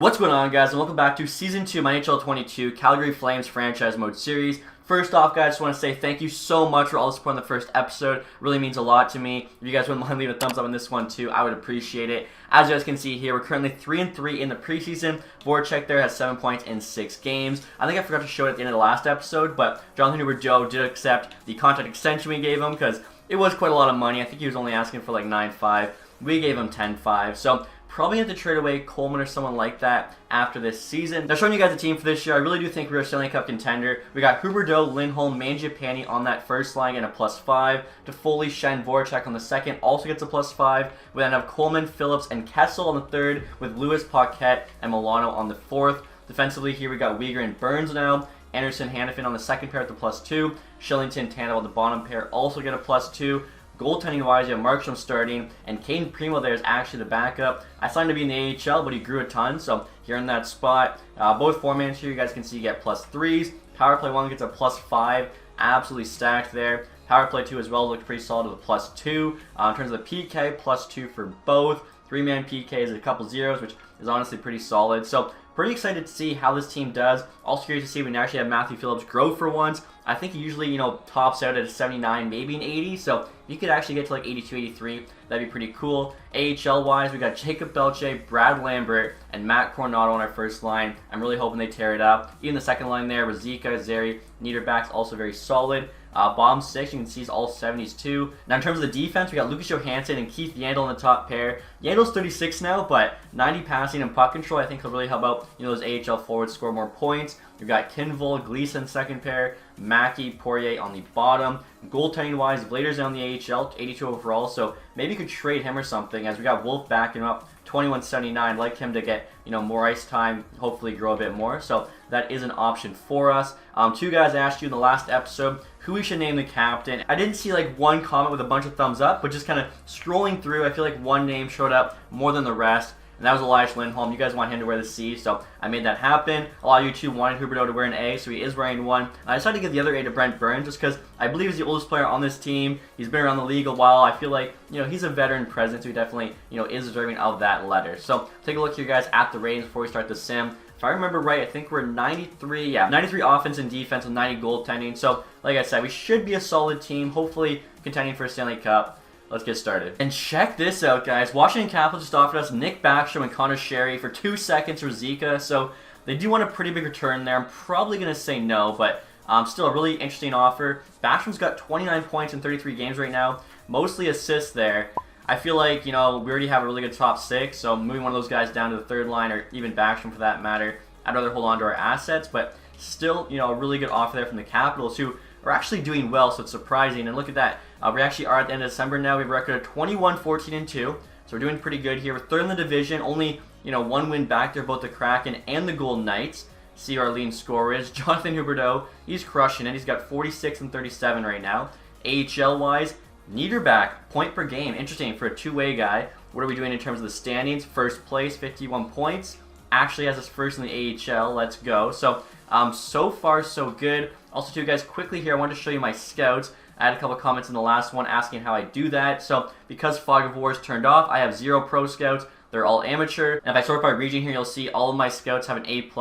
What's going on, guys, and welcome back to Season 2 of my NHL 22 Calgary Flames Franchise Mode Series. First off, guys, just want to say thank you so much for all the support in the first episode. It really means a lot to me. If you guys wouldn't mind leaving a thumbs up on this one, too, I would appreciate it. As you guys can see here, we're currently 3-3 in the preseason. Voracek there has 7 points in 6 games. I think I forgot to show it at the end of the last episode, but Jonathan Huberdeau did accept the contract extension we gave him because it was quite a lot of money. I think he was only asking for like 9.5. We gave him 10.5. So probably have to trade away Coleman or someone like that after this season. Now, showing you guys the team for this year, I really do think we're a Stanley Cup contender. We got Huberdeau, Lindholm, Mangiapane on that first line and a +5. Toffoli, Schenn, Voracek on the second also gets a +5. We then have Coleman, Phillips, and Kessel on the third with Lewis, Paquette, and Milano on the fourth. Defensively here, we got Weegar and Burns now. Anderson, Hannafin on the second pair at the +2. Shillington, Tanev on the bottom pair also get a +2. Goaltending-wise, you have Markstrom starting, and Caden Primo there is actually the backup. I signed to be in the AHL, but he grew a ton, so here in that spot. Both formats here, you guys can see, get +3s. Power play 1 gets a +5, absolutely stacked there. Power play 2 as well looked pretty solid with a +2. In terms of the PK, +2 for both. 3-man PKs, a couple zeros, which is honestly pretty solid. So pretty excited to see how this team does. Also curious to see when you actually have Matthew Phillips grow for once. I think he usually, tops out at a 79, maybe an 80. So if you could actually get to like 82, 83, that'd be pretty cool. AHL-wise, we got Jacob Belche, Brad Lambert, and Matt Coronado on our first line. I'm really hoping they tear it up. Even the second line there, Ruzicka, Zary, Niederbach's also very solid. Bottom 6, you can see, is all 70s too. Now, in terms of the defense, we got Lucas Johansson and Keith Yandle in the top pair. Yandle's 36 now, but 90 passing and puck control, I think he'll really help out, those AHL forwards score more points. We've got Kinvul, Gleason second pair, Mackey, Poirier on the bottom. Goaltending-wise, Vlader's down the AHL, 82 overall, so maybe you could trade him or something, as we got Wolf backing him up, 21.79. Like him to get, more ice time, hopefully grow a bit more, so that is an option for us. Two guys asked you in the last episode who we should name the captain. I didn't see like one comment with a bunch of thumbs up, but just kind of scrolling through, I feel like one name showed up more than the rest, and that was Elias Lindholm. You guys want him to wear the C, so I made that happen. A lot of you too wanted Huberdeau to wear an A, so he is wearing one. I decided to give the other A to Brent Burns just because I believe he's the oldest player on this team. He's been around the league a while. I feel like, he's a veteran presence who definitely, is deserving of that letter. So take a look here, guys, at the ratings before we start the sim. If I remember right, I think we're 93, 93 offense and defense with 90 goaltending. So, like I said, we should be a solid team, hopefully contending for a Stanley Cup. Let's get started. And check this out, guys. Washington Capitals just offered us Nick Backstrom and Connor Sherry for 2 seconds for Zika. So they do want a pretty big return there. I'm probably going to say no, but still a really interesting offer. Backstrom's got 29 points in 33 games right now. Mostly assists there. I feel like, we already have a really good top 6, so moving one of those guys down to the third line, or even Backstrom for that matter, I'd rather hold on to our assets, but still, a really good offer there from the Capitals, who are actually doing well, so it's surprising. And look at that. We actually are at the end of December now. We have a record of 21-14-2, so we're doing pretty good here. We're third in the division, only, one win back there, both the Kraken and the Golden Knights. See who our leading scorer is. Jonathan Huberdeau, he's crushing it. He's got 46 and 37 right now. AHL-wise, Niederbach, point per game. Interesting for a two-way guy. What are we doing in terms of the standings? First place, 51 points. Actually has us first in the AHL. Let's go. So, so far, so good. Also, too, guys, quickly here, I wanted to show you my scouts. I had a couple comments in the last one asking how I do that. So, because Fog of War is turned off, I have 0 pro scouts. They're all amateur. And if I sort by region here, you'll see all of my scouts have an A+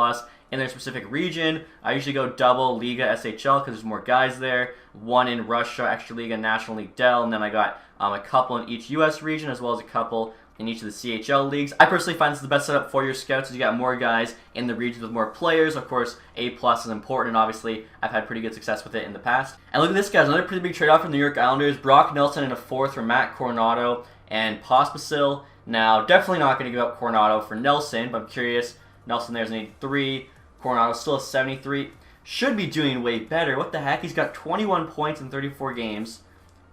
in their specific region. I usually go double Liga SHL because there's more guys there. 1 in Russia, Extra Liga, National League Dell, and then I got a couple in each US region as well as a couple in each of the CHL leagues. I personally find this is the best setup for your scouts, as you got more guys in the regions with more players. Of course, A+ is important, and obviously I've had pretty good success with it in the past. And look at this, guys, another pretty big trade-off from the New York Islanders. Brock Nelson in a 4th for Matt Coronado and Pospisil. Now, definitely not going to give up Coronado for Nelson, but I'm curious. Nelson there's an 83. Coronado still a 73. Should be doing way better. What the heck? He's got 21 points in 34 games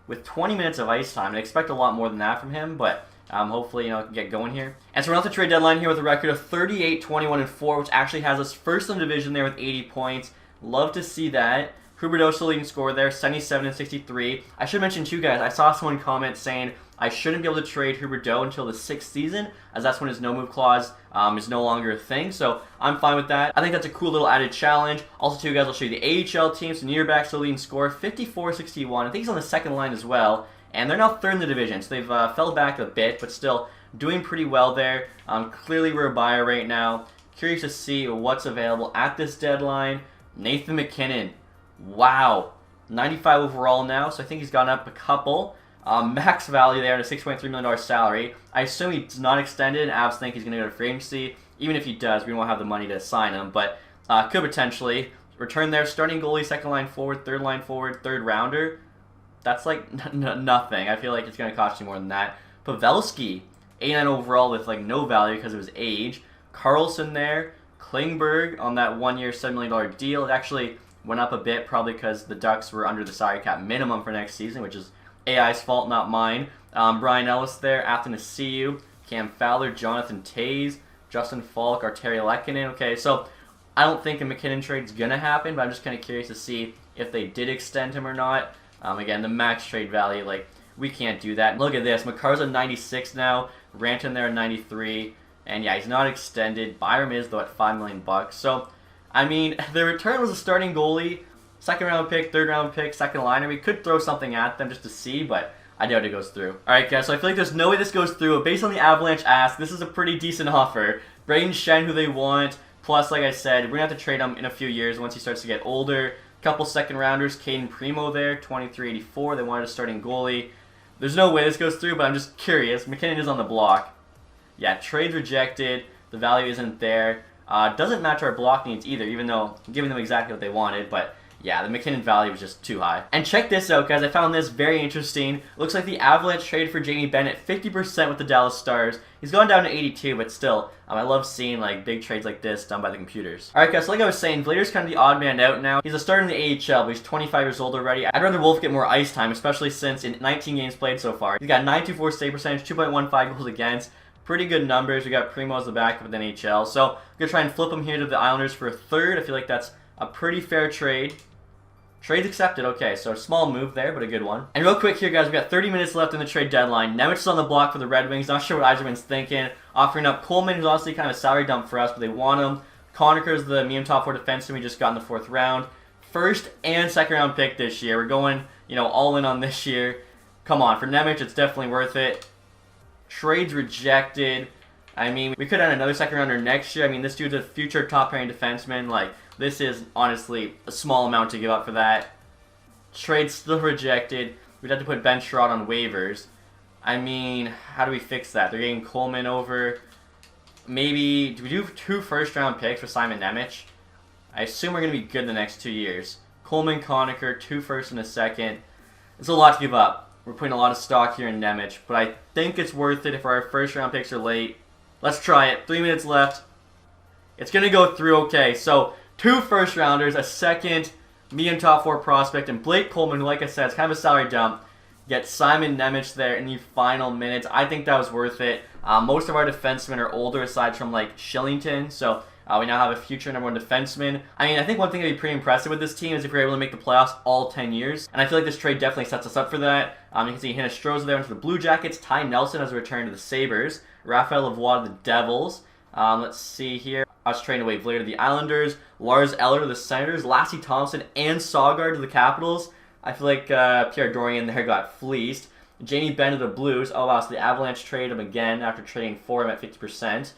with 20 minutes of ice time. I expect a lot more than that from him, but hopefully, can get going here. And so we're at the trade deadline here with a record of 38, 21, and 4, which actually has us first in the division there with 80 points. Love to see that. Huberdeau still leading scorer there, 77 and 63. I should mention too, guys, I saw someone comment saying I shouldn't be able to trade Huberdeau until the 6th season, as that's when his no-move clause is no longer a thing, so I'm fine with that. I think that's a cool little added challenge. Also, too, guys, I'll show you the AHL team. So Niederbach still leading scorer, 54-61. I think he's on the second line as well, and they're now third in the division, so they've fell back a bit, but still doing pretty well there. Clearly, we're a buyer right now. Curious to see what's available at this deadline. Nathan MacKinnon. Wow. 95 overall now, so I think he's gone up a couple. Max value there at a $6.3 million salary. I assume he's not extended. Avs think he's going to go to free agency. Even if he does, we won't have the money to sign him, but could potentially. Return there, starting goalie, second line forward, third rounder. That's like nothing. I feel like it's going to cost you more than that. Pavelski, 89 overall with like no value because of his age. Carlson there. Klingberg on that 1 year, $7 million deal. It actually went up a bit, probably because the Ducks were under the salary cap minimum for next season, which is AI's fault, not mine. Brian Ellis there, Athanasiou, Cam Fowler, Jonathan Toews, Justin Falk, Arturi Lehkonen. Okay, so I don't think a MacKinnon trade's going to happen, but I'm just kind of curious to see if they did extend him or not. Again, the max trade value, like, we can't do that. Look at this. Makar's at 96 now, Ranton there at 93, and yeah, he's not extended. Byram is, though, at $5 million. So, I mean, the return was a starting goalie, second round pick, third round pick, second liner. We could throw something at them just to see, but I doubt it goes through. Alright guys, so I feel like there's no way this goes through, but based on the Avalanche ask, this is a pretty decent offer. Braden Shen, who they want, plus like I said, we're going to have to trade him in a few years once he starts to get older. Couple second rounders, Caden Primo there, 2384, they wanted a starting goalie. There's no way this goes through, but I'm just curious. MacKinnon is on the block. Yeah, trade rejected, the value isn't there. Doesn't match our block needs either, even though I'm giving them exactly what they wanted, but yeah, the MacKinnon value was just too high. And check this out, guys. I found this very interesting. Looks like the Avalanche traded for Jamie Benn 50% with the Dallas Stars. He's gone down to 82, but still, I love seeing like big trades like this done by the computers. Alright, guys, so like I was saying, Vlader's kind of the odd man out now. He's a starter in the AHL, but he's 25 years old already. I'd rather Wolf get more ice time, especially since in 19 games played so far, he's got 924 save percentage, 2.15 goals against. Pretty good numbers. We got Primo as the backup with the NHL. So, I'm going to try and flip him here to the Islanders for a third. I feel like that's a pretty fair trade. Trade's accepted. Okay, so a small move there, but a good one. And real quick here, guys, we got 30 minutes left in the trade deadline. Nemec is on the block for the Red Wings. Not sure what Yzerman's thinking. Offering up Coleman, who's honestly kind of a salary dump for us, but they want him. Conacher's the medium top 4 defenseman we just got in the 4th round. First and second round pick this year. We're going, all in on this year. Come on, for Nemec, it's definitely worth it. Trades rejected. I mean, we could add another second rounder next year. I mean, this dude's a future top pairing defenseman. Like, this is honestly a small amount to give up for that. Trade still rejected. We'd have to put Ben Sherrod on waivers. I mean, how do we fix that? They're getting Coleman over. Maybe, do we do 2 first-round picks for Simon Nemec? I assume we're going to be good the next 2 years. Coleman, Conacher, 2 first and a second. It's a lot to give up. We're putting a lot of stock here in Nemec, but I think it's worth it if our first-round picks are late. Let's try it. 3 minutes left. It's going to go through okay. So, 2 first-rounders, a second medium top 4 prospect, and Blake Coleman, who, like I said, is kind of a salary dump. Get Simon Nemec there in the final minutes. I think that was worth it. Most of our defensemen are older, aside from, like, Shillington, so we now have a future #1 defenseman. I mean, I think one thing that would be pretty impressive with this team is if we're able to make the playoffs all 10 years. And I feel like this trade definitely sets us up for that. You can see Hinostroza there went to the Blue Jackets. Ty Nelson has a return to the Sabres. Raphael Lavoie to the Devils. Let's see here. Us trading away Vlader to the Islanders. Lars Eller to the Senators. Lassie Thompson and Saugard to the Capitals. I feel like Pierre Dorian there got fleeced. Jamie Benn to the Blues. Oh wow, so the Avalanche trade him again after trading for him at 50%.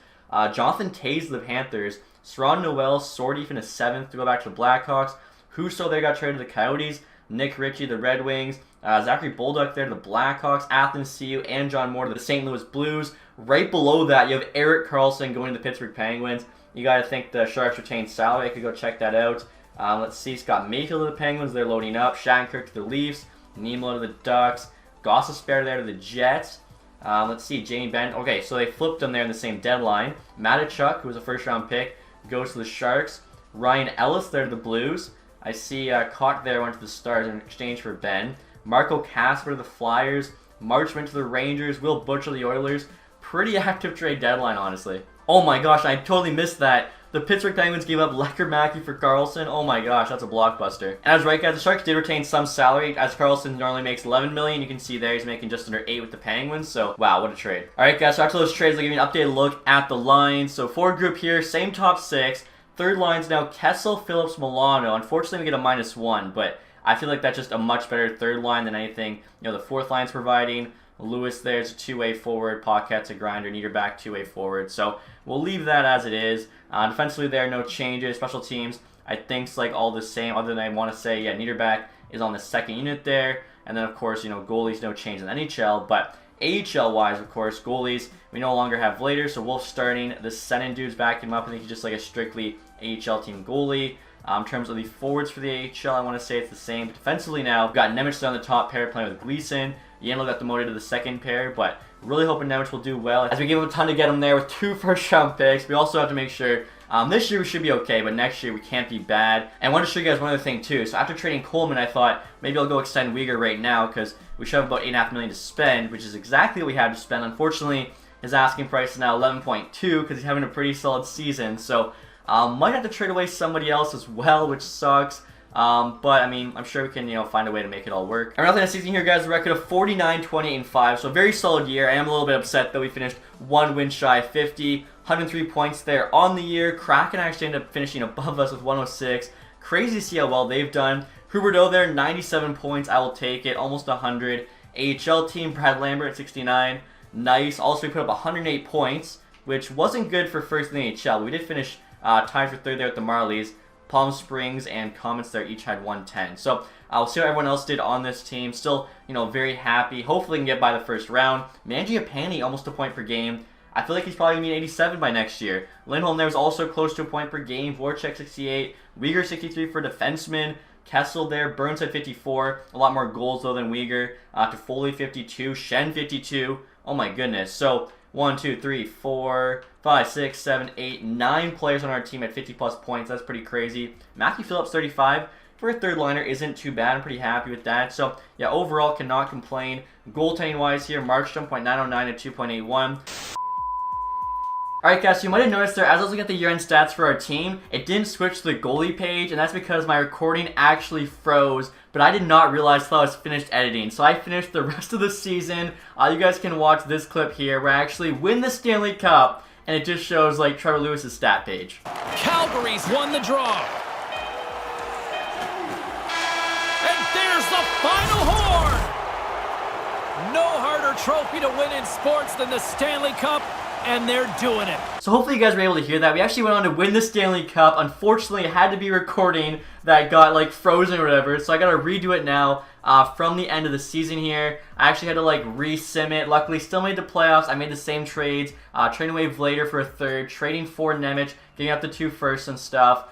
Jonathan Toews to the Panthers. Saron Noel, Sordeef in a 7th to go back to the Blackhawks. Husso there got traded to the Coyotes. Nick Ritchie, the Red Wings. Zachary Bolduc there to the Blackhawks. Athanasiou and John Moore to the St. Louis Blues. Right below that, you have Erik Karlsson going to the Pittsburgh Penguins. You got to think the Sharks retained salary. I could go check that out. Let's see. Scott Mayfield to the Penguins. They're loading up. Shattenkirk to the Leafs. Nemo to the Ducks. Gostisbehere there to the Jets. Let's see. Jamie Benn. Okay, so they flipped them there in the same deadline. Matachuk, who was a first-round pick, goes to the Sharks. Ryan Ellis there to the Blues. I see Koch there went to the Stars in exchange for Ben. Marco Casper to the Flyers. Marchment to the Rangers. Will Butcher to the Oilers. Pretty active trade deadline, honestly. Oh my gosh, I totally missed that. The Pittsburgh Penguins gave up Lecker-Mackey for Karlsson. Oh my gosh, that's a blockbuster. And I was right, guys. The Sharks did retain some salary, as Karlsson normally makes $11 million. You can see there he's making just under $8 with the Penguins. So, wow, what a trade. All right, guys, so after those trades, I'll give you an updated look at the lines. So, forward group here, same top 6. Third line's now Kessel, Phillips, Milano. Unfortunately, we get a -1, but I feel like that's just a much better third line than anything the fourth line's providing. Lewis there's a 2-way forward. Paquette's a grinder. Niederbach 2-way forward. So we'll leave that as it is. Defensively there, no changes. Special teams, I think's like all the same, other than I want to say, yeah, Niederbach is on the second unit there. And then, of course, you know, goalies, no change in the NHL. But AHL-wise, of course, goalies, we no longer have Vlader, so Wolf starting. The Senin dude's backing him up. I think he's just like a strictly AHL team goalie. In terms of the forwards for the AHL, I want to say it's the same. Defensively now, we've got Nemec on the top pair playing with Gleason. Yandel got demoted to the second pair, but really hoping Nemec will do well. As we give him a ton to get him there with 2 first-round picks, we also have to make sure this year we should be okay, but next year we can't be bad. And I want to show you guys one other thing too. So after trading Coleman, I thought maybe I'll go extend Weegar right now because we should have about $8.5 million to spend, which is exactly what we had to spend. Unfortunately, his asking price is now 11.2 because he's having a pretty solid season. So might have to trade away somebody else as well, which sucks. But I mean, I'm sure we can, you know, find a way to make it all work. And nothing this season here, guys, a record of 49, 28, and 5. So a very solid year. I am a little bit upset though. We finished 1 win shy of 50, 103 points there on the year. Kraken actually ended up finishing above us with 106. Crazy to see how well they've done. Huberdeau there, 97 points. I will take it. Almost 100. AHL team, Brad Lambert at 69. Nice. Also, we put up 108 points, which wasn't good for first in the AHL. We did finish tied for third there at the Marlies. Palm Springs and Comets there each had 110. So I'll see what everyone else did on this team. Still, you know, very happy. Hopefully we can get by the first round. Mangiapane almost a point per game. I feel like he's probably going to be an 87 by next year. Lindholm there was also close to a point per game. Voracek 68. Weegar 63 for defenseman. Kessel there. Burns at 54. A lot more goals though than Weegar. Toffoli 52. Shen 52. Oh my goodness. So 1, 2, 3, 4, 5, 6, 7, 8, 9 players on our team at 50 plus points. That's pretty crazy. Matthew Phillips 35 for a third liner isn't too bad. I'm pretty happy with that. So yeah, overall cannot complain. Goaltending wise here, Markstrom 0.909 to 2.81. Alright guys, so you might have noticed there, as I was looking at the year-end stats for our team, it didn't switch to the goalie page, and that's because my recording actually froze, but I did not realize until I was finished editing. So I finished the rest of the season. You guys can watch this clip here where I actually win the Stanley Cup, and it just shows like Trevor Lewis's stat page. Calgary's won the draw. And there's the final horn! No harder trophy to win in sports than the Stanley Cup, and they're doing it. So hopefully you guys were able to hear that. We actually went on to win the Stanley Cup. Unfortunately, it had to be recording that got like frozen or whatever, so I gotta redo it now from the end of the season here. I actually had to like re-sim it. Luckily, still made the playoffs. I made the same trades. Trading away Vlader for a third, trading for Nemec, getting up the 2 firsts and stuff.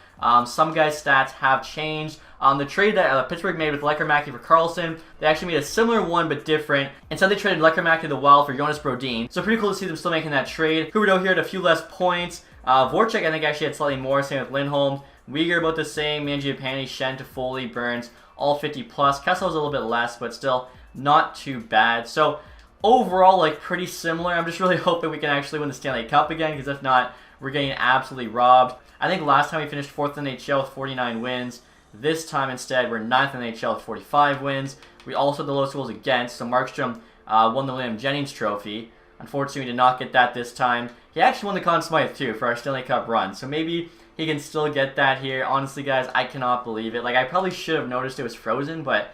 Some guys' stats have changed. The trade that Pittsburgh made with Lecker-Mackey for Carlson, they actually made a similar one but different. Instead, they traded Lecker-Mackey to the Wild for Jonas Brodin. So pretty cool to see them still making that trade. Huberdeau here had a few less points. Voracek, I think, actually had slightly more. Same with Lindholm. Weegar about the same. Mangiapane, Shen, Toffoli, Burns, all 50 plus. Kessel was a little bit less, but still not too bad. So overall, like pretty similar. I'm just really hoping we can actually win the Stanley Cup again, because if not, we're getting absolutely robbed. I think last time we finished 4th in the NHL with 49 wins. This time instead, we're 9th in the NHL with 45 wins. We also had the lowest goals against, so Markstrom won the William Jennings Trophy. Unfortunately, we did not get that this time. He actually won the Conn Smythe too for our Stanley Cup run, so maybe he can still get that here. Honestly, guys, I cannot believe it. Like, I probably should have noticed it was frozen, but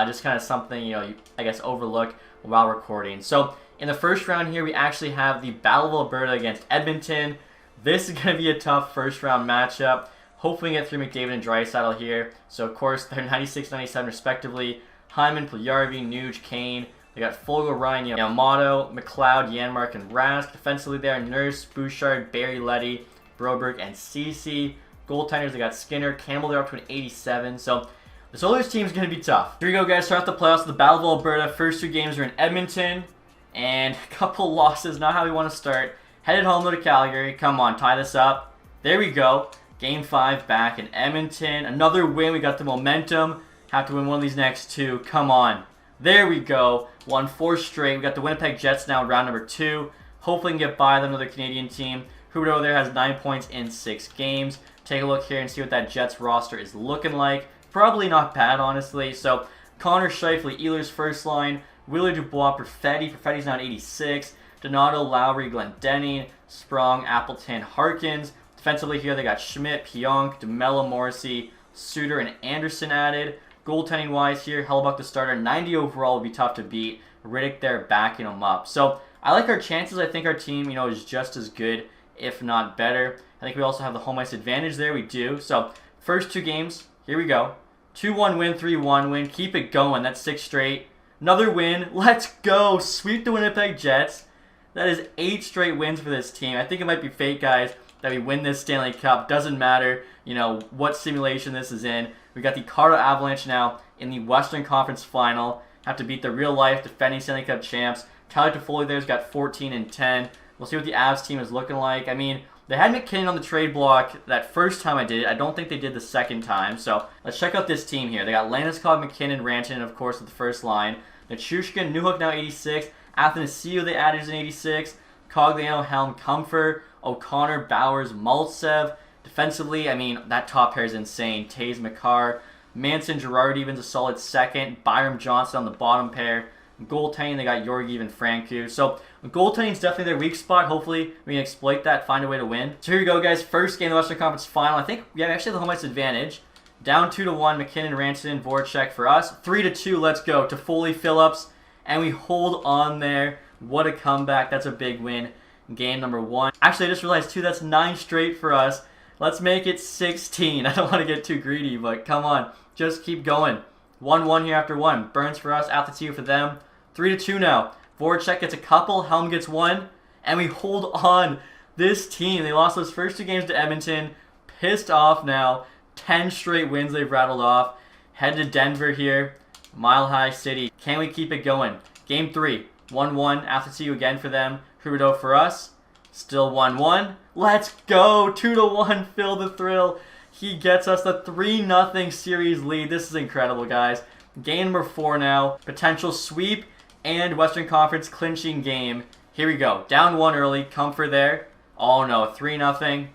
just kind of something, you know, you, I guess, overlook while recording. So in the first round here, we actually have the Battle of Alberta against Edmonton. This is going to be a tough first round matchup. Hopefully we get through McDavid and Draisaitl here. So, of course, they're 96, 97 respectively. Hyman, Puljujarvi, Nuge, Kane. They got Fogle, Ryan, Yamamoto, McLeod, Janmark, and Rask. Defensively there, Nurse, Bouchard, Barry, Letty, Broberg, and Ceci. Goaltenders, they got Skinner. Campbell, they're up to an 87. So, this Oilers team is going to be tough. Here we go, guys. Start off the playoffs. The Battle of Alberta. First 2 games are in Edmonton. And a couple losses. Not how we want to start. Headed home to Calgary. Come on, tie this up. There we go. Game 5 back in Edmonton. Another win. We got the momentum. Have to win one of these next 2. Come on. There we go. Won 4 straight. We got the Winnipeg Jets now in round number 2. Hopefully we can get by them, another Canadian team. Huberdeau there has 9 points in 6 games. Take a look here and see what that Jets roster is looking like. Probably not bad, honestly. So, Connor Scheifele, Ehlers first line. Wheeler, Dubois, Perfetti. Perfetti's now at 86. Donato, Lowry, Glendening, Sprong, Appleton, Harkins. Defensively here, they got Schmidt, Pionk, DeMello, Morrissey, Suter, and Anderson added. Goaltending-wise here, Hellebuyck the starter. 90 overall would be tough to beat. Riddick there backing him up. So I like our chances. I think our team, you know, is just as good if not better. I think we also have the home ice advantage there. We do. So first 2 games, here we go. 2-1 win, 3-1 win. Keep it going. That's 6 straight. Another win. Let's go. Sweep the Winnipeg Jets. That is 8 straight wins for this team. I think it might be fate, guys, that we win this Stanley Cup. Doesn't matter, what simulation this is in. We got the Colorado Avalanche now in the Western Conference Final. Have to beat the real-life defending Stanley Cup champs. Tyler Toffoli there's got 14 and 10. We'll see what the Avs team is looking like. I mean, they had McKinnon on the trade block that first time I did it. I don't think they did the second time. So let's check out this team here. They got Landeskog, McKinnon, Rantanen, of course, with the first line. Nichushkin, Newhook now 86. Athanasiou they added is an 86. Cogliano, Helm, Comfort, O'Connor, Bowers, Maltsev. Defensively, I mean, that top pair is insane. Taves, Makar, Manson, Girard even's a solid second. Byram Johnson on the bottom pair. Goaltending, they got Georgiev and Francouz. So goaltending is definitely their weak spot. Hopefully we can exploit that, find a way to win. So here we go, guys. First game of the Western Conference Final. I think we actually have the home ice advantage. Down 2-1, McKinnon, Rantanen, Voracek for us. 3-2, let's go. Toffoli, Phillips, and we hold on there. What a comeback. That's a big win. Game number 1. Actually, I just realized, too, that's 9 straight for us. Let's make it 16. I don't want to get too greedy, but come on. Just keep going. 1-1 here after 1. Burns for us, Athanasiou for them. 3-2 now. Voracek gets a couple, Helm gets 1, and we hold on. This team, they lost those first 2 games to Edmonton. Pissed off now. 10 straight wins they've rattled off. Head to Denver here. Mile High City. Can we keep it going? Game 3. 1-1. Athanasiou again for them. Huberdeau for us. Still 1-1. Let's go. 2-1. Feel the thrill. He gets us the 3-0 series lead. This is incredible, guys. Game number 4 now. Potential sweep and Western Conference clinching game. Here we go. Down 1 early. Comfort there. Oh no. 3-0.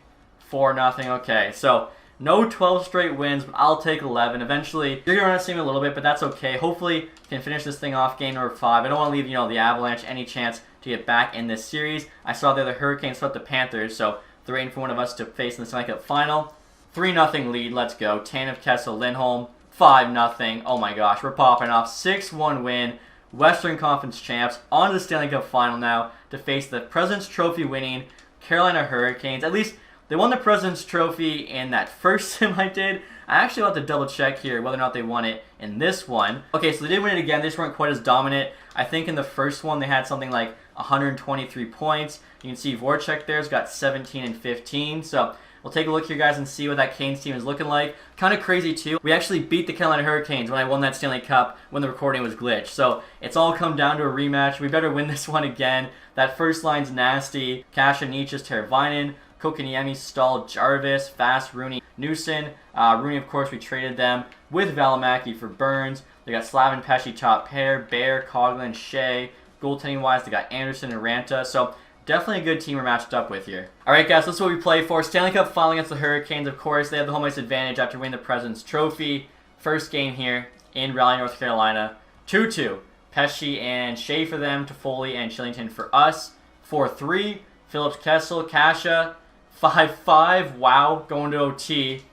4-0. Okay. So no 12 straight wins, but I'll take 11. Eventually, you're going to run us a little bit, but that's okay. Hopefully, can finish this thing off game number 5. I don't want to leave, the Avalanche any chance to get back in this series. I saw there the Hurricanes swept the Panthers, so they're waiting for one of us to face in the Stanley Cup Final. 3-0 lead. Let's go. Tanev, Kessel, Lindholm. 5-0. Oh my gosh, we're popping off. 6-1 win. Western Conference champs. On to the Stanley Cup Final now to face the President's Trophy winning Carolina Hurricanes. At least they won the President's Trophy in that first sim I did. I actually have to double check here whether or not they won it in this one. Okay, so they did win it again. They just weren't quite as dominant. I think in the first one they had something like 123 points. You can see Voracek there's got 17 and 15. So we'll take a look here, guys, and see what that Canes team is looking like. Kind of crazy, too. We actually beat the Carolina Hurricanes when I won that Stanley Cup when the recording was glitched. So it's all come down to a rematch. We better win this one again. That first line's nasty. Kasha, Nietzsche, Teravainen, Kokoniemi, Stahl, Jarvis, Fast, Rooney, Newson. Rooney, of course, we traded them with Valimaki for Burns. They got Slavin, Pesci, top pair, Bear, Coughlin, Shea. Goaltending-wise, they got Anderson and Ranta. So definitely a good team we're matched up with here. Alright, guys, this is what we play for. Stanley Cup Final against the Hurricanes, of course. They have the home ice advantage after winning the President's Trophy. First game here in Raleigh, North Carolina. 2-2. Pesci and Shea for them, Toffoli and Chillington for us. 4-3. Phillips, Kessel, Kasha. 5-5. Wow, going to OT.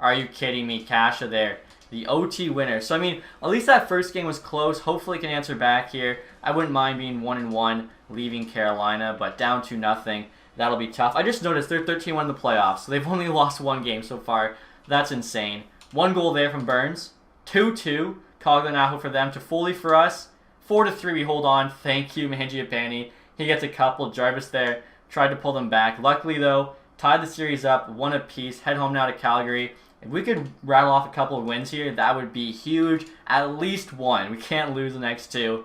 Are you kidding me? Kasha there. The OT winner. So, I mean, at least that first game was close. Hopefully can answer back here. I wouldn't mind being 1-1, leaving Carolina, but down 2-0. That'll be tough. I just noticed they're 13-1 in the playoffs, so they've only lost 1 game so far. That's insane. 1 goal there from Burns. 2-2. Cogliano for them. Toffoli for us. 4-3 we hold on. Thank you, Mangiapane. He gets a couple. Jarvis there. Tried to pull them back. Luckily, though, tied the series up, 1 apiece. Head home now to Calgary. If we could rattle off a couple of wins here, that would be huge. At least 1. We can't lose the next 2.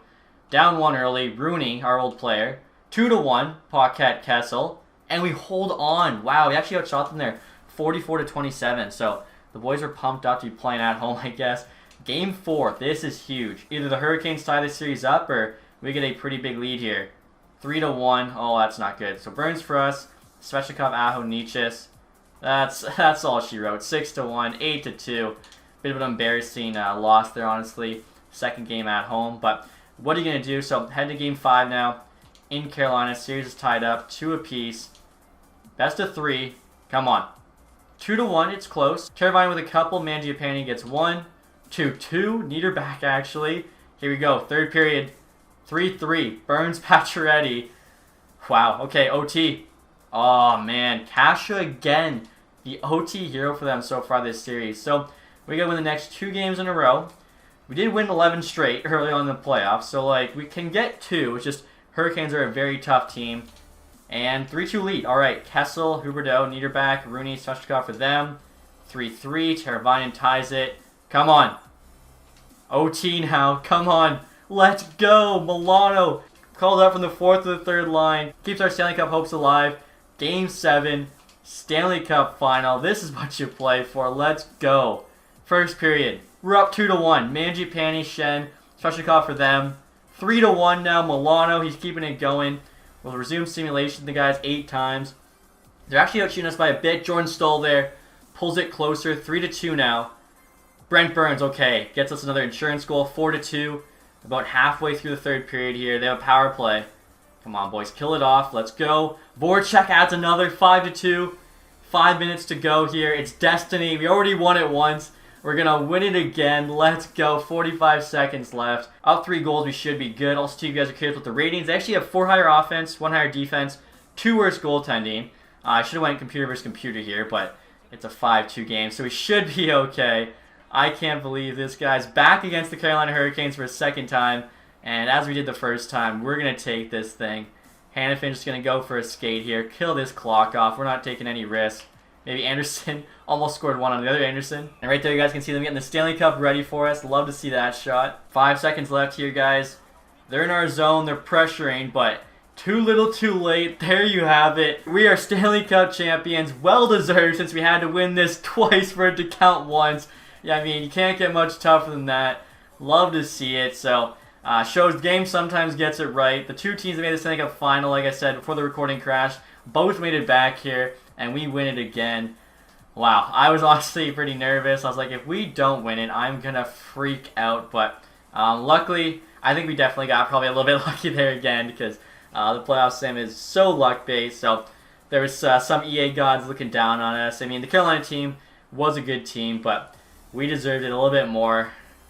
Down 1 early. Rooney, our old player. 2-1. Paquette, Kessel. And we hold on. Wow, we actually outshot them there. 44-27. So the boys are pumped up to be playing at home, I guess. Game 4. This is huge. Either the Hurricanes tie this series up or we get a pretty big lead here. 3-1. Oh, that's not good. So Burns for us. Svechnikov, Aho, Nietzsche. That's all she wrote. 6-1, 8-2. Bit of an embarrassing loss there, honestly. Second game at home. But what are you going to do? So head to game 5 now. In Carolina. Series is tied up. 2 apiece. Best of 3. Come on. 2-1. It's close. Teravainen with a couple. Mangiapane gets 1. 2-2. Need her back, actually. Here we go. Third period. 3-3. Burns, Pacioretty. Wow. Okay, OT. Oh, man. Kasha again. The OT hero for them so far this series. So, we got to win the next 2 games in a row. We did win 11 straight early on in the playoffs. So, like, we can get 2. It's just Hurricanes are a very tough team. And 3-2 lead. All right. Kessel, Huberdeau, Niederbach, Rooney, Svechnikov for them. 3-3. Teravainen ties it. Come on. OT now. Come on. Let's go. Milano. Called up from the 4th to the 3rd line. Keeps our Stanley Cup hopes alive. Game 7. Stanley Cup final. This is what you play for. Let's go. First period. We're up 2-1. Mangiapane, Shen, Svechnikov for them. 3-1 now. Milano. He's keeping it going. We'll resume simulation. The guys 8 times. They're actually outshooting us by a bit. Jordan Stoll there. Pulls it closer. 3-2 now. Brent Burns, okay, gets us another insurance goal, 4-2. About halfway through the 3rd period here. They have a power play. Come on, boys, kill it off. Let's go. Voracek adds another, 5-2. 5 minutes to go here. It's destiny. We already won it once. We're going to win it again. Let's go. 45 seconds left. Up 3 goals, we should be good. Also, too, you guys are curious with the ratings. They actually have 4 higher offense, 1 higher defense, 2 worse goaltending. I should have went computer versus computer here, but it's a 5-2 game, so we should be okay. I can't believe this guy's back against the Carolina Hurricanes for a 2nd time. And as we did the first time, we're going to take this thing. Hannafin's just going to go for a skate here. Kill this clock off. We're not taking any risk. Maybe Anderson almost scored 1 on the other Anderson. And right there you guys can see them getting the Stanley Cup ready for us. Love to see that shot. 5 seconds left here, guys. They're in our zone. They're pressuring, but too little too late. There you have it. We are Stanley Cup champions. Well deserved since we had to win this twice for it to count once. Yeah, I mean, you can't get much tougher than that. Love to see it. So, shows the game sometimes gets it right. The 2 teams that made the Stanley Cup final, like I said, before the recording crashed, both made it back here, and we win it again. Wow, I was honestly pretty nervous. I was like, if we don't win it, I'm going to freak out. But luckily, I think we definitely got probably a little bit lucky there again because the playoff sim is so luck-based. So, there was some EA gods looking down on us. I mean, the Carolina team was a good team, but we deserved it a little bit more.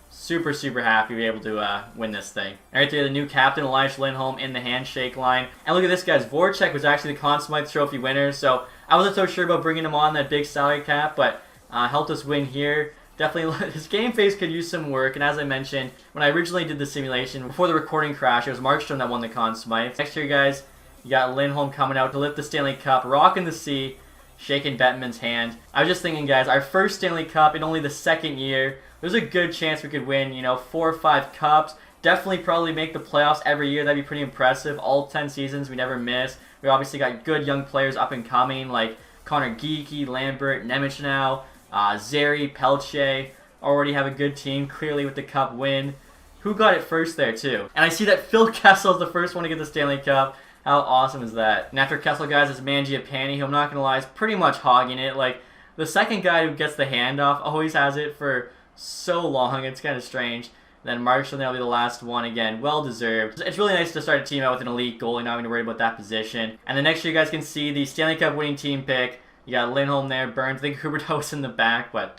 Super, super happy to be able to win this thing. All right there, the new captain, Elias Lindholm, in the handshake line. And look at this, guys. Voracek was actually the Conn Smythe Trophy winner, so I wasn't so sure about bringing him on that big salary cap, but helped us win here. Definitely, his game face could use some work, and as I mentioned, when I originally did the simulation, before the recording crash, it was Markstrom that won the Conn Smythe. Next year, guys, you got Lindholm coming out to lift the Stanley Cup, rocking the C, shaking Bettman's hand. I was just thinking, guys, our first Stanley Cup in only the 2nd year. There's a good chance we could win, 4 or 5 cups. Definitely probably make the playoffs every year. That'd be pretty impressive. All 10 seasons, we never miss. We obviously got good young players up and coming, like Connor Geekie, Lambert, Nemec now, Zeri, Pelche. Already have a good team, clearly with the cup win. Who got it first there, too? And I see that Phil Kessel is the first one to get the Stanley Cup. How awesome is that? And after Kessel, guys, is Mangiapane, who I'm not going to lie, is pretty much hogging it. Like, the second guy who gets the handoff always has it for so long. It's kind of strange. Then Markstrom, that'll be the last one again. Well deserved. It's really nice to start a team out with an elite goalie, not having to worry about that position. And then next year, you guys can see the Stanley Cup winning team pick. You got Lindholm there, Burns. I think Huberdeau's in the back, but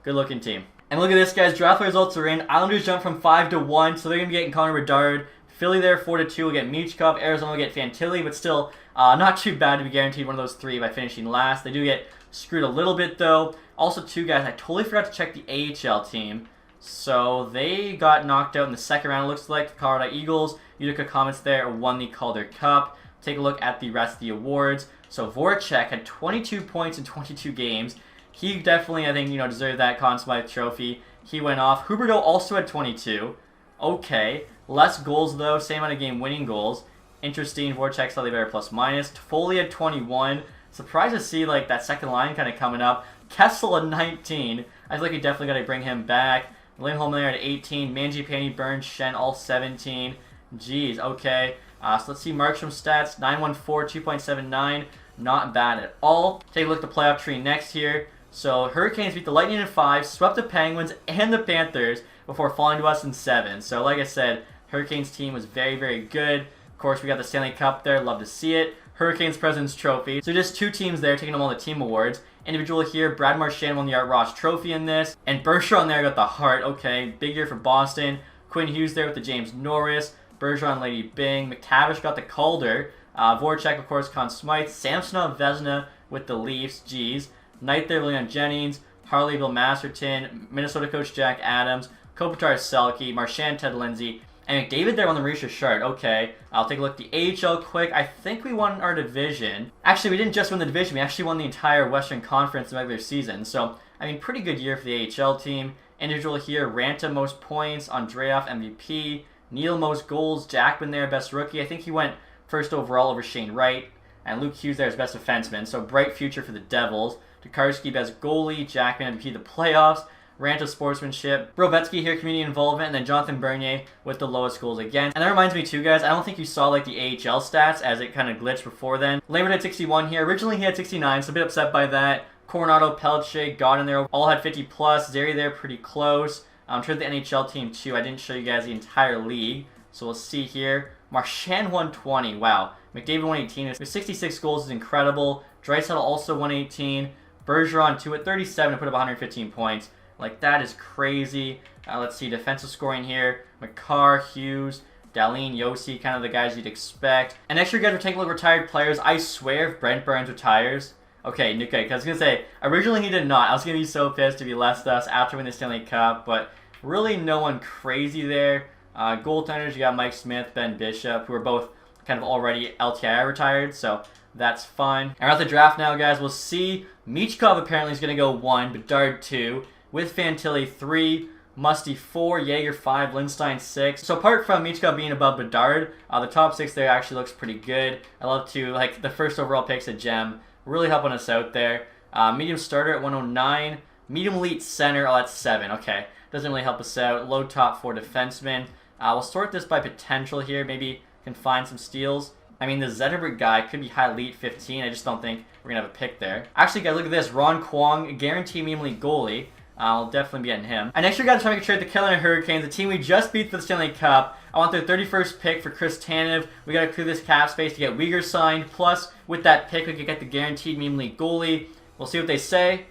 good looking team. And look at this, guys. Draft results are in. Islanders jump from 5-1, so they're going to be getting Connor Bedard. Philly there, 4-2. We'll get Michkov. Arizona will get Fantilli, but still not too bad to be guaranteed one of those 3 by finishing last. They do get screwed a little bit, though. Also, 2 guys, I totally forgot to check the AHL team. So they got knocked out in the 2nd round, it looks like. The Colorado Eagles, Utica Comets there, won the Calder Cup. Take a look at the rest of the awards. So Voracek had 22 points in 22 games. He definitely, I think, deserved that Conn Smythe trophy. He went off. Huberdeau also had 22. Okay. Less goals, though. Same amount of game-winning goals. Interesting. Voracek slightly better plus-minus. Foley had 21. Surprised to see, like, that second line kind of coming up. Kessel at 19. I feel like we definitely got to bring him back. Lindholm there at 18. Mangiapane, Burns, Shen, all 17. Jeez, okay. So let's see Markstrom's stats. 914, 2.79. Not bad at all. Take a look at the playoff tree next here. So Hurricanes beat the Lightning in 5, swept the Penguins and the Panthers before falling to us in 7. So like I said, Hurricanes team was very, very good. Of course, we got the Stanley Cup there. Love to see it. Hurricanes President's Trophy. So just 2 teams there taking them all the team awards. Individual here, Brad Marchand won the Art Ross Trophy in this. And Bergeron there got the Hart. Okay, big year for Boston. Quinn Hughes there with the James Norris. Bergeron, Lady Bing. McTavish got the Calder. Voracek, of course, Conn Smythe. Samsonov, Vezina with the Leafs. Jeez. Knight there, Leon Jennings. Harley, Bill Masterton. Minnesota coach Jack Adams. Kopitar, Selke. Marchand, Ted Lindsay. And McDavid there on the Maurice Richard. Okay, I'll take a look at the AHL quick. I think we won our division. Actually, we didn't just win the division. We actually won the entire Western Conference in the regular season. So, I mean, pretty good year for the AHL team. Individual here, Ranta most points, Andreoff MVP, Neal most goals, Jackman there best rookie. I think he went first overall over Shane Wright, and Luke Hughes there as best defenseman. So bright future for the Devils. Tokarski best goalie, Jackman MVP the playoffs, Ranta sportsmanship, Brovetsky here community involvement, and then Jonathan Bernier with the lowest goals again. And that reminds me too, guys, I don't think you saw like the AHL stats as it kind of glitched before then. Lambert had 61 here. Originally he had 69, so a bit upset by that. Coronado, Pelche, got in there, all had 50 plus. Zeri there pretty close. I'm sure the NHL team too. I didn't show you guys the entire league, so we'll see here. Marchand 120, wow. McDavid 118, with 66 goals is incredible. Draisaitl also 118. Bergeron 2 at 37 to put up 115 points. Like, that is crazy. Let's see, defensive scoring here. McCarr, Hughes, Dahlin, Yossi, kind of the guys you'd expect. And next year, guys, we're taking a look at retired players. I swear if Brent Burns retires... Okay, because I was going to say, originally he did not. I was going to be so pissed if he left us after winning the Stanley Cup, but really no one crazy there. Goaltenders, you got Mike Smith, Ben Bishop, who are both kind of already LTI retired, so that's fun. And we're at the draft now, guys. We'll see. Michkov apparently is going to go 1, Bedard 2, with Fantilli 3, Musty 4, Jaeger 5, Lindstein 6. So apart from Michkov being above Bedard, the top 6 there actually looks pretty good. I love to, like, the first overall pick's a gem. Really helping us out there. Medium starter at 109. Medium elite center, oh, that's 7. Okay, doesn't really help us out. Low top 4 defensemen. We'll sort this by potential here. Maybe can find some steals. I mean, the Zetterberg guy could be high elite 15. I just don't think we're going to have a pick there. Actually, guys, look at this. Ron Kwong, guaranteed medium elite goalie. I'll definitely be getting him. And next year, guys, trying to make a trade with the Carolina Hurricanes, the team we just beat for the Stanley Cup. I want their 31st pick for Chris Tanev. We got to clear this cap space to get Uyghur signed. Plus, with that pick, we could get the guaranteed medium elite goalie. We'll see what they say.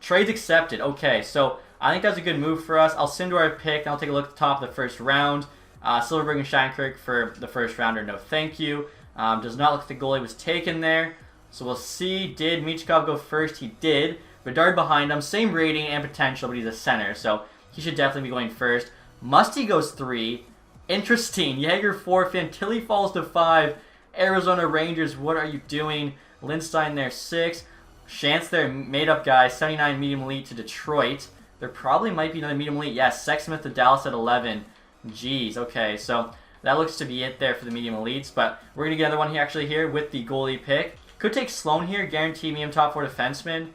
Trades accepted. Okay, so I think that's a good move for us. I'll send to our pick, and I'll take a look at the top of the first round. Silverberg and Shankirk for the first rounder. No, thank you. Does not look like the goalie was taken there. So we'll see. Did Michkov go first? He did. Bedard behind him. Same rating and potential, but he's a center, so he should definitely be going first. Musty goes 3. Interesting. Jaeger 4. Fantilli falls to 5. Arizona Rangers, what are you doing? Lindstein there 6. Shantz there, made-up guy. 79 medium elite to Detroit. There probably might be another medium elite. Yes, Sexsmith to Dallas at 11. Jeez, okay, so that looks to be it there for the medium elites, but we're going to get another one here actually here with the goalie pick. Could take Sloan here, guaranteed medium top 4 defenseman.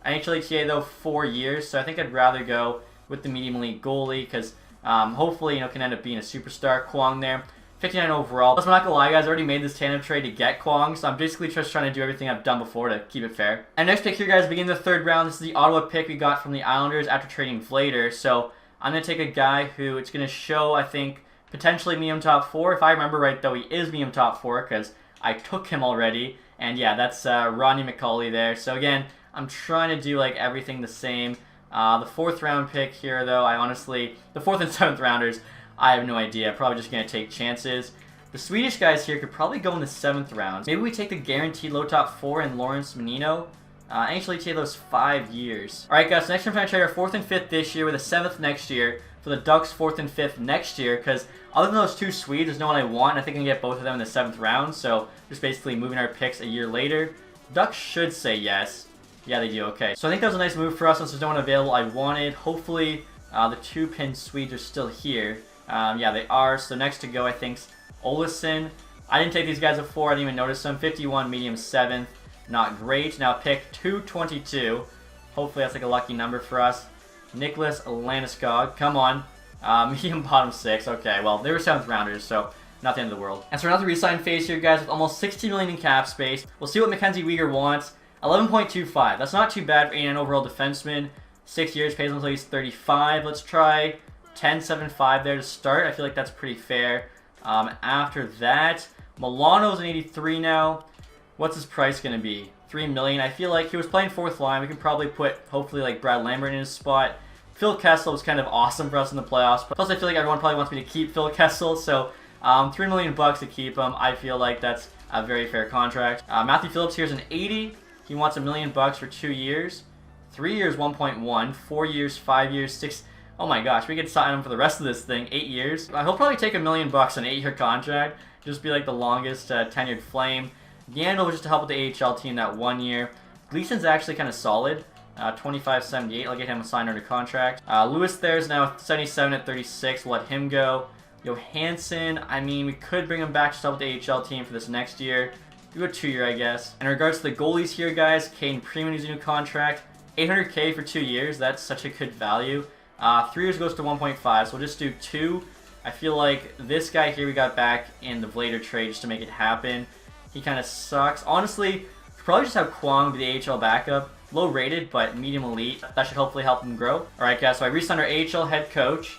NHL ETA though 4 years, so I think I'd rather go with the medium elite goalie because hopefully can end up being a superstar. Kwong there, 59 overall. Plus, I'm not gonna lie, guys, I already made this tandem trade to get Kwong, so I'm basically just trying to do everything I've done before to keep it fair. And next pick here, guys, beginning the 3rd round. This is the Ottawa pick we got from the Islanders after trading Vlader. So I'm gonna take a guy who it's gonna show, I think, potentially medium top 4. If I remember right, though, he is medium top 4 because I took him already. And yeah, that's Rodney McCauley there. So again, I'm trying to do like everything the same. The 4th round pick here, though, I honestly, the 4th and 7th rounders, I have no idea. Probably just going to take chances. The Swedish guys here could probably go in the 7th round. Maybe we take the guaranteed low top 4 in Lawrence Menino. Actually take those 5 years. Alright, guys, so next time I'm trying to trade our 4th and 5th this year with a 7th next year for the Ducks 4th and 5th next year, because other than those 2 Swedes, there's no one I want, and I think I can get both of them in the 7th round, so just basically moving our picks a year later. Ducks should say yes. Yeah, they do. Okay. So I think that was a nice move for us since there's no one available I wanted. Hopefully, the 2-pin Swedes are still here. Yeah, they are. So next to go, I think, Olesen. I didn't take these guys before. I didn't even notice them. 51, medium 7th. Not great. Now pick 222. Hopefully that's like a lucky number for us. Nicholas Landeskog. Come on. Medium bottom 6. Okay, well, they were 7th rounders, so not the end of the world. And so we're now at the resign phase here, guys, with almost 60 million in cap space. We'll see what Mackenzie Weegar wants. 11.25. That's not too bad for 89 overall defenseman. 6 years, pays him until he's 35. Let's try 10.75 there to start. I feel like that's pretty fair. After that, Milano's an 83 now. What's his price going to be? 3 million. I feel like he was playing 4th line. We can probably put, hopefully, like Brad Lambert in his spot. Phil Kessel was kind of awesome for us in the playoffs. Plus, I feel like everyone probably wants me to keep Phil Kessel. So, $3 million bucks to keep him. I feel like that's a very fair contract. Matthew Phillips here's an 80. He wants $1 million for 2 years. 3 years, 1.1. 4 years, 5 years, 6. Oh my gosh, we could sign him for the rest of this thing. 8 years. He'll probably take $1 million an 8-year contract. Just be like the longest tenured Flame. Yandel just to help with the AHL team that 1 year. Gleason's actually kind of solid. 25.78. I'll get him a signed under contract. Lewis there's now 77 at 36. We'll let him go. Johansson, I mean, we could bring him back to help with the AHL team for this next year. Do a 2 year, I guess. In regards to the goalies here, guys, Caden Freeman needs a new contract. $800K for 2 years. That's such a good value. 3 years goes to 1.5, so we'll just do 2. I feel like this guy here we got back in the Vlader trade just to make it happen. He kind of sucks. Honestly, probably just have Kwong be the AHL backup. Low rated, but medium elite. That should hopefully help him grow. Alright guys, so I re-signed our AHL head coach.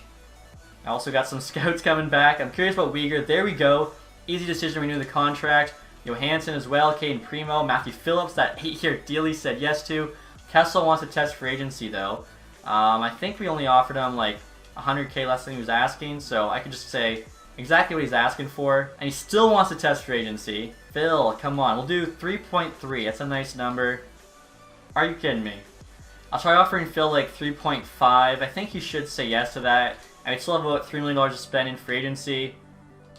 I also got some scouts coming back. I'm curious about Uyghur. There we go. Easy decision to renew the contract. Johansson as well, Caden Primo, Matthew Phillips, that 8-year deal he said yes to. Kessel wants to test for agency though. I think we only offered him like 100K less than he was asking, so I could just say exactly what he's asking for. And he still wants to test for agency. Phil, come on, we'll do 3.3. That's a nice number. Are you kidding me? I'll try offering Phil like 3.5. I think he should say yes to that. And we still have about $3 million to spend in free agency.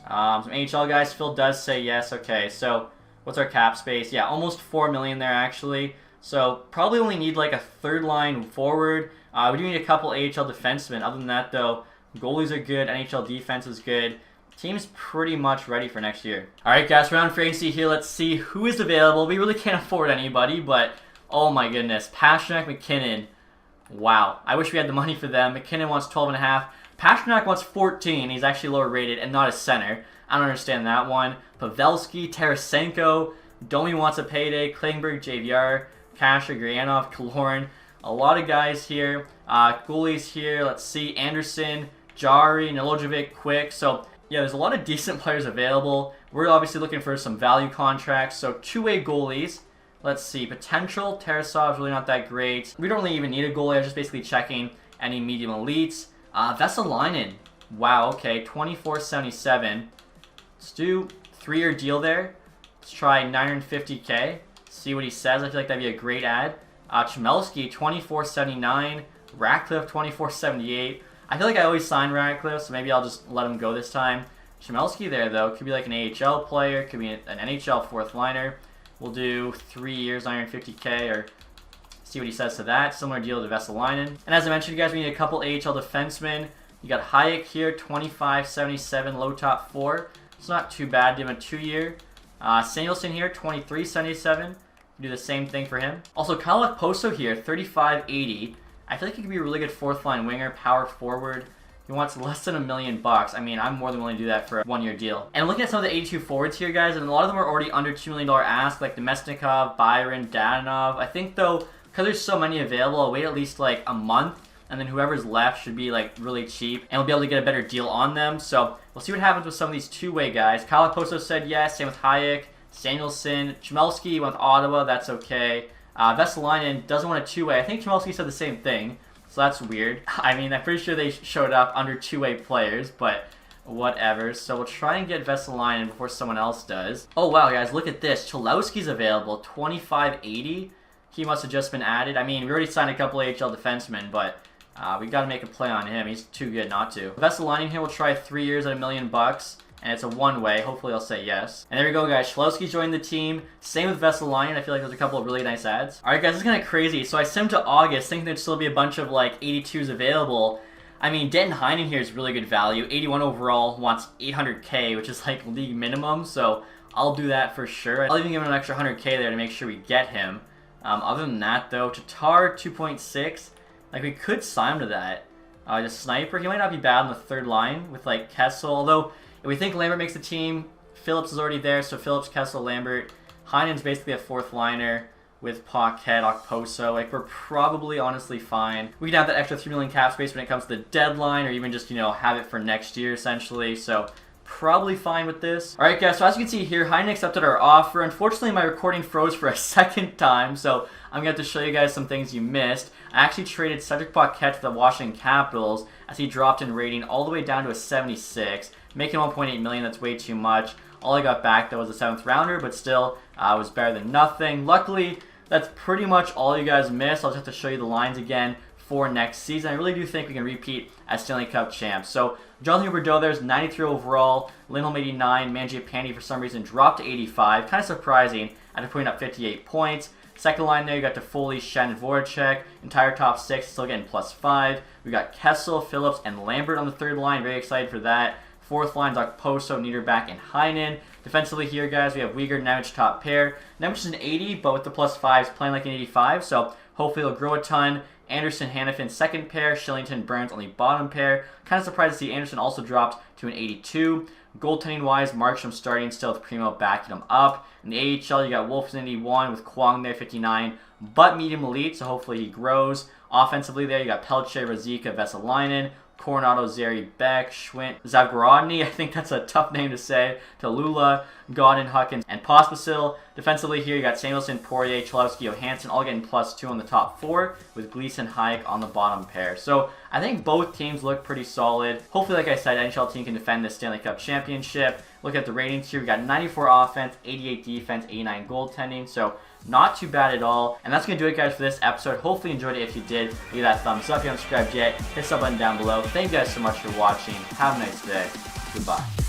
Some AHL guys, Phil does say yes. Okay, so what's our cap space? Yeah, almost $4 million there actually. So probably only need like a third line forward. We do need a couple AHL defensemen. Other than that though, goalies are good, NHL defense is good. Team's pretty much ready for next year. Alright guys, we're on free agency here. Let's see who is available. We really can't afford anybody, but oh my goodness. Pastrnak, McKinnon. Wow. I wish we had the money for them. McKinnon wants 12.5. Pastrnak wants 14. He's actually lower rated and not a center. I don't understand that one. Pavelski, Tarasenko. Domi wants a payday. Klingberg, JVR, Kasha, Gurianov, Kaloran. A lot of guys here. Goalies here. Let's see. Anderson, Jari, Nilojevic, Quick. So, yeah, there's a lot of decent players available. We're obviously looking for some value contracts. So, two-way goalies. Let's see. Potential. Tarasov's really not that great. We don't really even need a goalie. I'm just basically checking any medium elites. Vesalainen. Wow, okay. 24.77. Let's do 3-year deal there. Let's try 950K. See what he says. I feel like that'd be a great ad. Chmelski, 24.79. Ratcliffe, 24.78. I feel like I always sign Ratcliffe, so maybe I'll just let him go this time. Chmelski there, though. Could be like an AHL player. Could be an NHL fourth liner. We'll do 3 years, 950K, or see what he says to that. Similar deal to Vesalainen. And as I mentioned, you guys, we need a couple AHL defensemen. You got Hayek here, 25.77, low top 4. It's not too bad. Give him a 2-year. Samuelson here, 23.77. Do the same thing for him. Also, Kyle Okposo here, 35.80. I feel like he could be a really good fourth line winger, power forward. He wants less than $1 million. I mean, I'm more than willing to do that for a 1-year deal. And looking at some of the 82 forwards here, guys, and a lot of them are already under $2 million ask, like Nemesnikov, Byron, Dadanov. I think, though, because there's so many available, I'll wait at least like a month, and then whoever's left should be like really cheap, and we'll be able to get a better deal on them. So we'll see what happens with some of these two-way guys. Kyle Okposo said yes, same with Hayek, Samuelson, Chmelski went with Ottawa, that's okay. Vesalainen doesn't want a two-way. I think Chmelski said the same thing, so that's weird. I mean, I'm pretty sure they showed up under two-way players, but whatever. So we'll try and get Vesalainen before someone else does. Oh wow, guys, look at this. Cholowski's available, 25.80. He must have just been added. I mean, we already signed a couple AHL defensemen, but we got to make a play on him. He's too good not to. Vesalainen here will try 3 years at $1 million, and it's a one-way. Hopefully, I'll say yes. And there we go, guys. Cholowski joined the team. Same with Vesalainen. I feel like there's a couple of really nice ads. All right, guys, this is kind of crazy. So I simmed to August, thinking there'd still be a bunch of like 82s available. I mean, Denton Heinen here is really good value. 81 overall, wants 800K, which is like league minimum. So I'll do that for sure. I'll even give him an extra 100K there to make sure we get him. Other than that, though, Tatar 2.6, like we could sign him to that. The sniper, he might not be bad on the third line with like Kessel. Although if we think Lambert makes the team, Phillips is already there, so Phillips, Kessel, Lambert. Heinen's basically a fourth liner with Paquette, Okposo. Like we're probably honestly fine. We can have that extra $3 million cap space when it comes to the deadline, or even just have it for next year essentially. So probably fine with this. Alright guys, so as you can see here, Heinen accepted our offer. Unfortunately, my recording froze for a second time, so I'm going to have to show you guys some things you missed. I actually traded Cedric Paquette to the Washington Capitals as he dropped in rating all the way down to a 76, making $1.8 million. That's way too much. All I got back, that was a 7th rounder, but still, was better than nothing. Luckily, that's pretty much all you guys missed. I'll just have to show you the lines again for next season. I really do think we can repeat as Stanley Cup champs. So Jonathan Huberdeau, there's 93 overall, Lindholm 89, Mangiapane for some reason dropped to 85. Kind of surprising after putting up 58 points. Second line there, you got Toffoli, Shen, and Voracek. Entire top 6 still getting +5. We got Kessel, Phillips, and Lambert on the third line. Very excited for that. Fourth line, Okposo, Niederbach, and Heinen. Defensively here, guys, we have Weegar, Nemec, top pair. Nemec is an 80, but with the +5s, playing like an 85, so hopefully he'll grow a ton. Anderson, Hannafin, second pair. Shillington, Burns on the bottom pair. Kind of surprised to see Anderson also dropped to an 82. Goaltending-wise, Markstrom starting still with Primo backing him up. In the AHL, you got Wolfson 81 with Kwong there, 59, but medium elite, so hopefully he grows. Offensively there, you got Pelche, Razika, Vesalainen, Coronado, Zeri, Beck, Schwint, Zagorodny, I think that's a tough name to say, Tallulah, Godin, Huckins, and Pospisil. Defensively here, you got Samuelson, Poirier, Cholowski, Johansson, all getting +2 on the top 4, with Gleason, Hayek on the bottom pair. So I think both teams look pretty solid. Hopefully, like I said, NHL team can defend this Stanley Cup Championship. Look at the ratings here. We got 94 offense, 88 defense, 89 goaltending. So not too bad at all. And that's going to do it, guys, for this episode. Hopefully you enjoyed it. If you did, leave that thumbs up. If you haven't subscribed yet, hit the sub button down below. Thank you guys so much for watching. Have a nice day. Goodbye.